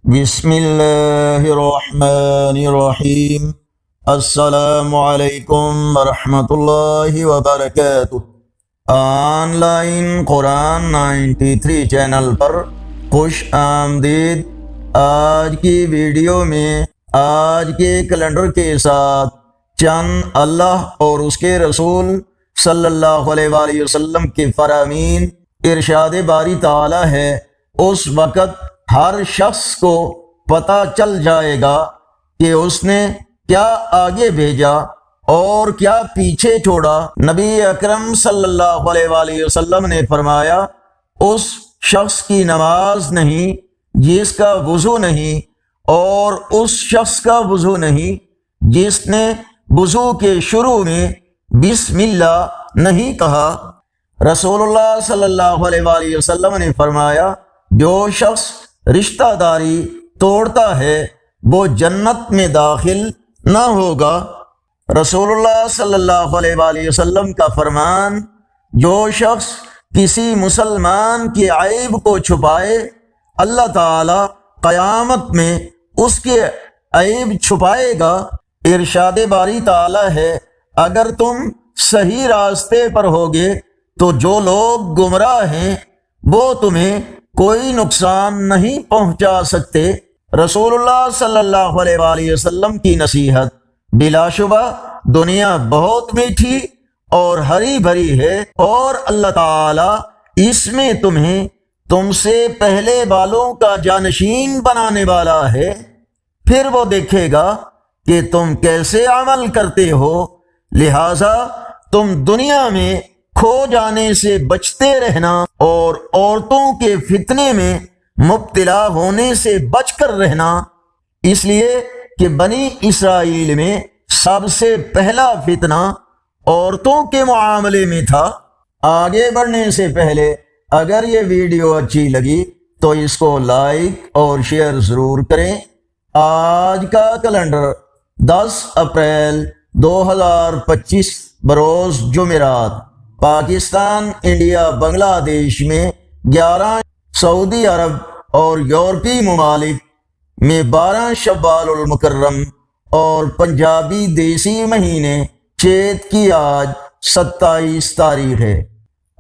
بسم اللہ الرحمن الرحیم۔ السلام علیکم ورحمۃ اللہ وبرکاتہ۔ آن لائن قرآن 93 چینل پر خوش آمدید۔ آج کی ویڈیو میں آج کے کیلنڈر کے ساتھ چند اللہ اور اس کے رسول صلی اللہ علیہ وآلہ وسلم کے فرامین ارشاد باری تعالی ہے۔ اس وقت ہر شخص کو پتہ چل جائے گا کہ اس نے کیا آگے بھیجا اور کیا پیچھے چھوڑا۔ نبی اکرم صلی اللہ علیہ وآلہ وسلم نے فرمایا، اس شخص کی نماز نہیں جس کا وضو نہیں، اور اس شخص کا وضو نہیں جس نے وضو کے شروع میں بسم اللہ نہیں کہا۔ رسول اللہ صلی اللہ علیہ وآلہ وسلم نے فرمایا، جو شخص رشتہ داری توڑتا ہے وہ جنت میں داخل نہ ہوگا۔ رسول اللہ صلی اللہ علیہ وآلہ وسلم کا فرمان، جو شخص کسی مسلمان کی عیب کو چھپائے، اللہ تعالی قیامت میں اس کے عیب چھپائے گا۔ ارشاد باری تعالی ہے، اگر تم صحیح راستے پر ہوگے تو جو لوگ گمراہ ہیں وہ تمہیں کوئی نقصان نہیں پہنچا سکتے۔ رسول اللہ صلی اللہ علیہ وآلہ وسلم کی نصیحت، بلا شبہ دنیا بہت میٹھی اور ہری بھری ہے، اور اللہ تعالی اس میں تمہیں تم سے پہلے والوں کا جانشین بنانے والا ہے۔ پھر وہ دیکھے گا کہ تم کیسے عمل کرتے ہو، لہذا تم دنیا میں کھو جانے سے بچتے رہنا اور عورتوں کے فتنے میں مبتلا ہونے سے بچ کر رہنا، اس لیے کہ بنی اسرائیل میں سب سے پہلا فتنہ عورتوں کے معاملے میں تھا۔ آگے بڑھنے سے پہلے اگر یہ ویڈیو اچھی لگی تو اس کو لائک اور شیئر ضرور کریں۔ آج کا کیلنڈر 10 اپریل 2025 بروز جمعرات، پاکستان، انڈیا، بنگلہ دیش میں 11، سعودی عرب اور یورپی ممالک میں 12 شوال المکرم، اور پنجابی دیسی مہینے چیت کی آج 27 تاریخ ہے۔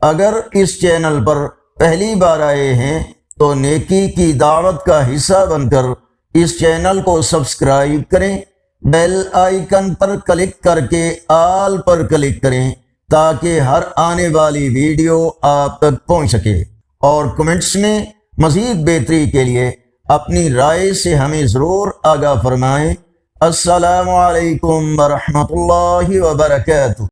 اگر اس چینل پر پہلی بار آئے ہیں تو نیکی کی دعوت کا حصہ بن کر اس چینل کو سبسکرائب کریں، بیل آئیکن پر کلک کر کے آل پر کلک کریں تاکہ ہر آنے والی ویڈیو آپ تک پہنچ سکے، اور کمنٹس میں مزید بہتری کے لیے اپنی رائے سے ہمیں ضرور آگاہ فرمائیں۔ السلام علیکم ورحمۃ اللہ وبرکاتہ۔